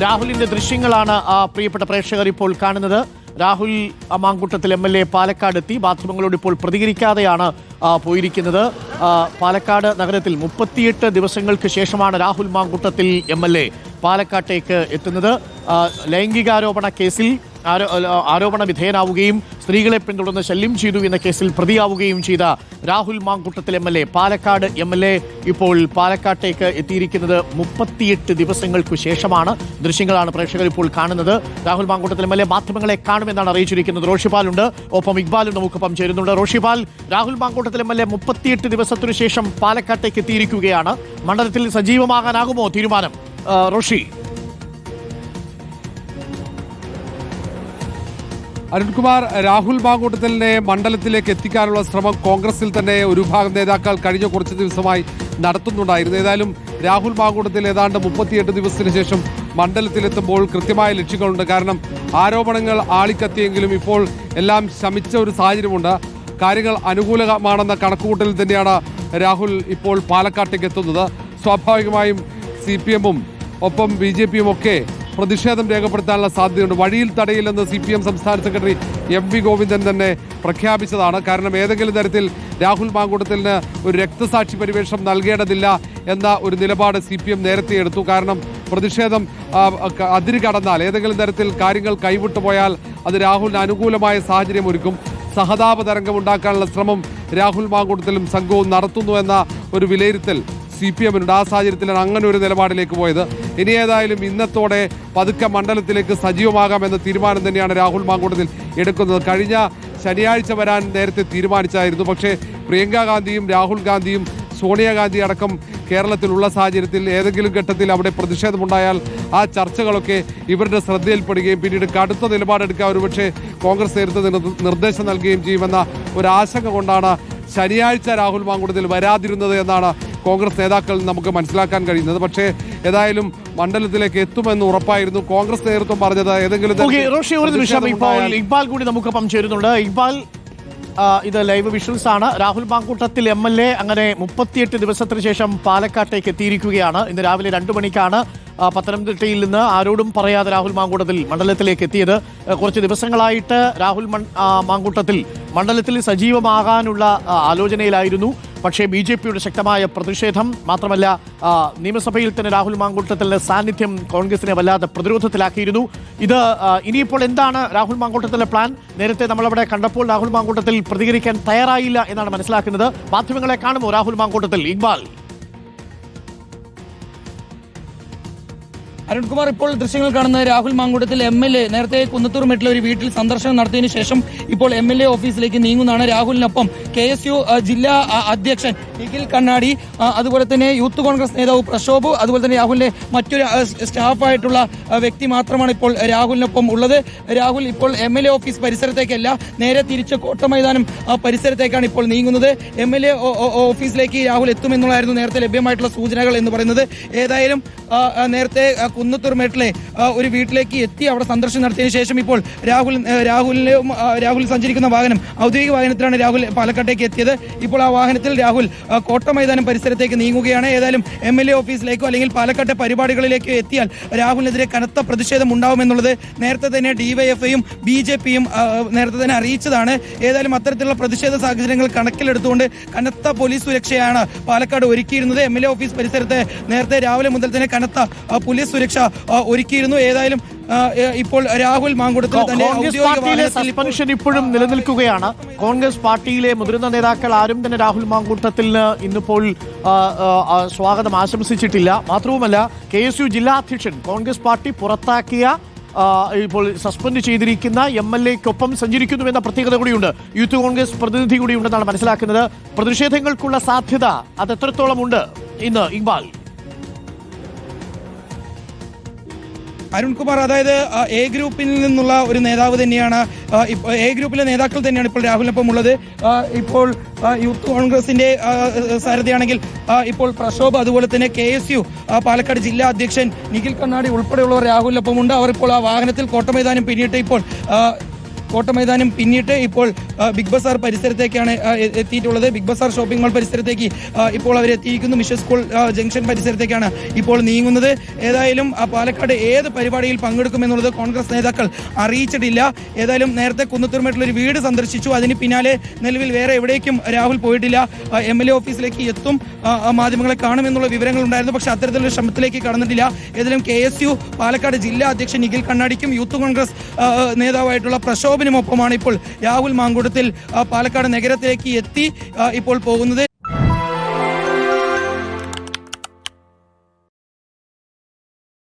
രാഹുലിന്റെ ദൃശ്യങ്ങളാണ് പ്രിയപ്പെട്ട പ്രേക്ഷകർ ഇപ്പോൾ കാണുന്നത്. രാഹുൽ മാങ്കൂട്ടത്തിൽ MLA പാലക്കാട് എത്തി. മാധ്യമങ്ങളോട് ഇപ്പോൾ പ്രതികരിക്കാതെയാണ് പോയിരിക്കുന്നത്. പാലക്കാട് നഗരത്തിൽ 38 ദിവസങ്ങൾക്ക് ശേഷമാണ് രാഹുൽ മാങ്കൂട്ടത്തിൽ MLA പാലക്കാട്ടേക്ക് എത്തുന്നത്. ലൈംഗികാരോപണ കേസിൽ ആരോപണ വിധേയനാവുകയും സ്ത്രീകളെ പിന്തുടർന്ന് ശല്യം ചെയ്തു എന്ന കേസിൽ പ്രതിയാവുകയും ചെയ്ത രാഹുൽ മാങ്കൂട്ടത്തിൽ MLA പാലക്കാട് MLA ഇപ്പോൾ പാലക്കാട്ടേക്ക് എത്തിയിരിക്കുന്നത് 38 ദിവസങ്ങൾക്കു ശേഷമാണ്. ദൃശ്യങ്ങളാണ് പ്രേക്ഷകർ ഇപ്പോൾ കാണുന്നത്. രാഹുൽ മാങ്കൂട്ടത്തിൽ MLA മാധ്യമങ്ങളെ കാണുമെന്നാണ് അറിയിച്ചിരിക്കുന്നത്. റോഷിപാലുണ്ട്, ഒപ്പം ഇക്ബാലും നമുക്കൊപ്പം ചേരുന്നുണ്ട്. റോഷിപാൽ, രാഹുൽ മാങ്കൂട്ടത്തിൽ MLA 38 ദിവസത്തിനു ശേഷം പാലക്കാട്ടേക്ക് എത്തിയിരിക്കുകയാണ്. മണ്ഡലത്തിൽ സജീവമാകാനാകുമോ തീരുമാനം? റോഷി. അരുൺകുമാർ, രാഹുൽ മാങ്കൂട്ടത്തിലിനെ മണ്ഡലത്തിലേക്ക് എത്തിക്കാനുള്ള ശ്രമം കോൺഗ്രസിൽ തന്നെ ഒരു വിഭാഗം നേതാക്കൾ കഴിഞ്ഞ കുറച്ച് ദിവസമായി നടത്തുന്നുണ്ടായിരുന്നു. ഏതായാലും രാഹുൽ മാങ്കൂട്ടത്തിൽ ഏതാണ്ട് 38 ദിവസത്തിന് ശേഷം മണ്ഡലത്തിലെത്തുമ്പോൾ കൃത്യമായ ലക്ഷ്യങ്ങളുണ്ട്. കാരണം ആരോപണങ്ങൾ ആളിക്കത്തിയെങ്കിലും ഇപ്പോൾ എല്ലാം ശമിച്ച ഒരു സാഹചര്യമുണ്ട്. കാര്യങ്ങൾ അനുകൂലമാണെന്ന കണക്കുകൂട്ടലിൽ തന്നെയാണ് രാഹുൽ ഇപ്പോൾ പാലക്കാട്ടേക്ക് എത്തുന്നത്. സ്വാഭാവികമായും CPM-ഉം ഒപ്പം BJP-യും ഒക്കെ പ്രതിഷേധം രേഖപ്പെടുത്താനുള്ള സാധ്യതയുണ്ട്. വഴിയിൽ തടയില്ലെന്ന് CPM സംസ്ഥാന സെക്രട്ടറി MV ഗോവിന്ദൻ തന്നെ പ്രഖ്യാപിച്ചതാണ്. കാരണം ഏതെങ്കിലും തരത്തിൽ രാഹുൽ മാങ്കൂട്ടത്തിന് ഒരു രക്തസാക്ഷി പരിവേഷം നൽകേണ്ടതില്ല എന്ന ഒരു നിലപാട് CPM നേരത്തെ എടുത്തു. കാരണം പ്രതിഷേധം അതിര് കടന്നാൽ, ഏതെങ്കിലും തരത്തിൽ കാര്യങ്ങൾ കൈവിട്ടു പോയാൽ അത് രാഹുലിന് അനുകൂലമായ സാഹചര്യം ഒരുക്കും. സഹതാപ തരംഗം ഉണ്ടാക്കാനുള്ള ശ്രമം രാഹുൽ മാങ്കൂട്ടത്തിലും സംഘവും നടത്തുന്നു എന്ന ഒരു വിലയിരുത്തൽ CPM-നുണ്ട്. ആ സാഹചര്യത്തിലാണ് അങ്ങനെ ഒരു നിലപാടിലേക്ക് പോയത്. ഇനി ഏതായാലും ഇന്നത്തോടെ പതുക്കെ മണ്ഡലത്തിലേക്ക് സജീവമാകാമെന്ന തീരുമാനം തന്നെയാണ് രാഹുൽ മാങ്കൂട്ടത്തിൽ എടുക്കുന്നത്. കഴിഞ്ഞ ശനിയാഴ്ച വരാൻ നേരത്തെ തീരുമാനിച്ചായിരുന്നു. പക്ഷേ പ്രിയങ്ക ഗാന്ധിയും രാഹുൽ ഗാന്ധിയും സോണിയാഗാന്ധി അടക്കം കേരളത്തിലുള്ള സാഹചര്യത്തിൽ ഏതെങ്കിലും ഘട്ടത്തിൽ അവിടെ പ്രതിഷേധമുണ്ടായാൽ ആ ചർച്ചകളൊക്കെ ഇവരുടെ ശ്രദ്ധയിൽപ്പെടുകയും പിന്നീട് കടുത്ത നിലപാടെടുക്കാൻ ഒരുപക്ഷെ കോൺഗ്രസ് നേതൃത്വം നിർദ്ദേശം നൽകുകയും ചെയ്യുമെന്ന ഒരു ആശങ്ക കൊണ്ടാണ് ശനിയാഴ്ച രാഹുൽ മാങ്കൂട്ടത്തിൽ വരാതിരുന്നത് എന്നാണ് കോൺഗ്രസ് നേതാക്കൾ നമുക്ക് മനസ്സിലാക്കാൻ കഴിയുന്നത്. പക്ഷേ ഏതായാലും മണ്ഡലത്തിലേക്ക് എത്തുമെന്ന് ഉറപ്പായിരുന്നു കോൺഗ്രസ് നേതൃത്വം പറഞ്ഞത്. ഏതെങ്കിലും ഇക്ബാൽ കൂടി നമുക്കൊപ്പം ചേരുന്നുണ്ട്. ഇക്ബാൽ, ഇത് ലൈവ് വിഷ്വൽസ് ആണ്. രാഹുൽ മാങ്കൂട്ടത്തിൽ MLA അങ്ങനെ 38 ദിവസത്തിന് ശേഷം പാലക്കാട്ടേക്ക് എത്തിയിരിക്കുകയാണ്. ഇന്ന് രാവിലെ 2 മണിക്കാണ് പത്തനംതിട്ടയിൽ നിന്ന് ആരോടും പറയാതെ രാഹുൽ മാങ്കൂട്ടത്തിൽ മണ്ഡലത്തിലേക്ക് എത്തിയത്. കുറച്ച് ദിവസങ്ങളായിട്ട് രാഹുൽ മാങ്കൂട്ടത്തിൽ മണ്ഡലത്തിൽ സജീവമാകാനുള്ള ആലോചനയിലായിരുന്നു. പക്ഷേ BJP-യുടെ ശക്തമായ പ്രതിഷേധം മാത്രമല്ല, നിയമസഭയിൽ തന്നെ രാഹുൽ മാങ്കൂട്ടത്തിലെ സാന്നിധ്യം കോൺഗ്രസിനെ വല്ലാതെ പ്രതിരോധത്തിലാക്കിയിരുന്നു. ഇത് ഇനിയിപ്പോൾ എന്താണ് രാഹുൽ മാങ്കൂട്ടത്തിലെ പ്ലാൻ? നേരത്തെ നമ്മളവിടെ കണ്ടപ്പോൾ രാഹുൽ മാങ്കൂട്ടത്തിൽ പ്രതികരിക്കാൻ തയ്യാറായില്ല എന്നാണ് മനസ്സിലാക്കുന്നത്. മാധ്യമങ്ങളെ കാണുമോ രാഹുൽ മാങ്കൂട്ടത്തിൽ? ഇക്ബാൽ. അരുൺകുമാർ, ഇപ്പോൾ ദൃശ്യങ്ങൾ കാണുന്നത് രാഹുൽ മാങ്കൂട്ടത്തിൽ MLA നേരത്തെ കുന്നത്തൂർ മെട്ടിലെ ഒരു വീട്ടിൽ സന്ദർശനം നടത്തിയതിനു ശേഷം ഇപ്പോൾ MLA ഓഫീസിലേക്ക് നീങ്ങുന്നതാണ്. രാഹുലിനൊപ്പം KSU ജില്ലാ അധ്യക്ഷൻ നിഖിൽ കണ്ണാടി, അതുപോലെ തന്നെ യൂത്ത് കോൺഗ്രസ് നേതാവ് പ്രശോഭ്, അതുപോലെ തന്നെ രാഹുലിന്റെ മറ്റൊരു സ്റ്റാഫായിട്ടുള്ള വ്യക്തി മാത്രമാണ് ഇപ്പോൾ രാഹുലിനൊപ്പം ഉള്ളത്. രാഹുൽ ഇപ്പോൾ MLA ഓഫീസ് പരിസരത്തേക്കല്ല, നേരെ തിരിച്ച് കോട്ടമൈതാനം പരിസരത്തേക്കാണ് ഇപ്പോൾ നീങ്ങുന്നത്. MLA ഓഫീസിലേക്ക് രാഹുൽ എത്തുമെന്നുള്ളതായിരുന്നു നേരത്തെ ലഭ്യമായിട്ടുള്ള സൂചനകൾ എന്ന് പറയുന്നത്. ഏതായാലും നേരത്തെ കുന്നത്തൂർ മേട്ടിലെ ഒരു വീട്ടിലേക്ക് എത്തി അവിടെ സന്ദർശനം നടത്തിയതിനു ശേഷം ഇപ്പോൾ രാഹുൽ സഞ്ചരിക്കുന്ന വാഹനം, ഔദ്യോഗിക വാഹനത്തിലാണ് രാഹുൽ പാലക്കാട്ടേക്ക് എത്തിയത്. ഇപ്പോൾ ആ വാഹനത്തിൽ രാഹുൽ കോട്ടമൈതാനം പരിസരത്തേക്ക് നീങ്ങുകയാണ്. ഏതായാലും MLA ഓഫീസിലേക്കോ അല്ലെങ്കിൽ പാലക്കാട്ടെ പരിപാടികളിലേക്കോ എത്തിയാൽ രാഹുലിനെതിരെ കനത്ത പ്രതിഷേധം ഉണ്ടാവുമെന്നുള്ളത് നേരത്തെ തന്നെ DYFIയും BJP-യും നേരത്തെ തന്നെ അറിയിച്ചതാണ്. ഏതായാലും അത്തരത്തിലുള്ള പ്രതിഷേധ സാഹചര്യങ്ങൾ കണക്കിലെടുത്തുകൊണ്ട് കനത്ത പോലീസ് സുരക്ഷയാണ് പാലക്കാട് ഒരുക്കിയിരുന്നത്. MLA ഓഫീസ് പരിസരത്ത് നേരത്തെ രാവിലെ മുതൽ തന്നെ കനത്ത പോലീസ് സുരക്ഷ ഒരുക്കിയിരുന്നു. ഏതായാലും ഇപ്പോൾ രാഹുൽ മാങ്കൂട്ടത്തിൽ കോൺഗ്രസ് പാർട്ടിയിലെ സസ്പെൻഷൻ ഇപ്പോഴും നിലനിൽക്കുകയാണ്. കോൺഗ്രസ് പാർട്ടിയിലെ മുതിർന്ന നേതാക്കൾ ആരും തന്നെ രാഹുൽ മാങ്കൂട്ടത്തിന് ഇന്നിപ്പോൾ സ്വാഗതം ആശംസിച്ചിട്ടില്ല. മാത്രവുമല്ല, KSU ജില്ലാ അധ്യക്ഷൻ കോൺഗ്രസ് പാർട്ടി പുറത്താക്കിയ ഇപ്പോൾ സസ്പെൻഡ് ചെയ്തിരിക്കുന്ന MLA-ക്കൊപ്പം സഞ്ചരിക്കുന്നു എന്ന പ്രത്യേകത കൂടിയുണ്ട്. യൂത്ത് കോൺഗ്രസ് പ്രതിനിധി കൂടിയുണ്ടെന്നാണ് മനസ്സിലാക്കുന്നത്. പ്രതിഷേധങ്ങൾക്കുള്ള സാധ്യത അത് എത്രത്തോളം ഉണ്ട് ഇന്ന്? ഇക്ബാൽ. അരുൺകുമാർ, അതായത് A ഗ്രൂപ്പിൽ നിന്നുള്ള ഒരു നേതാവ് തന്നെയാണ്, A ഗ്രൂപ്പിലെ നേതാക്കൾ തന്നെയാണ് ഇപ്പോൾ രാഹുലിനൊപ്പം ഉള്ളത്. ഇപ്പോൾ യൂത്ത് കോൺഗ്രസിന്റെ സാരഥിയാണെങ്കിൽ ഇപ്പോൾ പ്രശോഭ്, അതുപോലെ തന്നെ KSU പാലക്കാട് ജില്ലാ അധ്യക്ഷൻ നിഖിൽ കണ്ണാടി ഉൾപ്പെടെയുള്ളവർ രാഹുലിനൊപ്പമുണ്ട്. അവർ ഇപ്പോൾ ആ വാഹനത്തിൽ കോട്ടമൈതാനം പിന്നിട്ട് ഇപ്പോൾ കോട്ടമൈതാനം പിന്നിട്ട് ഇപ്പോൾ ബിഗ് ബസാർ പരിസരത്തേക്കാണ് എത്തിയിട്ടുള്ളത്. ബിഗ് ബസാർ ഷോപ്പിംഗ് മാൾ പരിസരത്തേക്ക് ഇപ്പോൾ അവർ എത്തിയിരിക്കുന്നു. മിഷൻ സ്കൂൾ ജംഗ്ഷൻ പരിസരത്തേക്കാണ് ഇപ്പോൾ നീങ്ങുന്നത്. ഏതായാലും പാലക്കാട് ഏത് പരിപാടിയിൽ പങ്കെടുക്കുമെന്നുള്ളത് കോൺഗ്രസ് നേതാക്കൾ അറിയിച്ചിട്ടില്ല. ഏതായാലും നേരത്തെ കുന്നത്തൂർമേട്ടിൽ ഒരു വീട് സന്ദർശിച്ചു. അതിന് പിന്നാലെ നിലവിൽ വേറെ എവിടേക്കും രാഹുൽ പോയിട്ടില്ല. MLA ഓഫീസിലേക്ക് എത്തും, മാധ്യമങ്ങളെ കാണുമെന്നുള്ള വിവരങ്ങൾ ഉണ്ടായിരുന്നു. പക്ഷേ അത്തരത്തിലുള്ള ശ്രമത്തിലേക്ക് കടന്നിട്ടില്ല. ഏതായാലും KSU പാലക്കാട് ജില്ലാ അധ്യക്ഷൻ നിഖിൽ കണ്ണാടിക്കും യൂത്ത് കോൺഗ്രസ് നേതാവായിട്ടുള്ള പ്രശോഭനുമൊപ്പമാണ് ഇപ്പോൾ രാഹുൽ മാങ്കൂട്ടത്തിൽ പാലക്കാട് നഗരത്തിലേക്ക് എത്തി ഇപ്പോൾ പോകുന്നത്.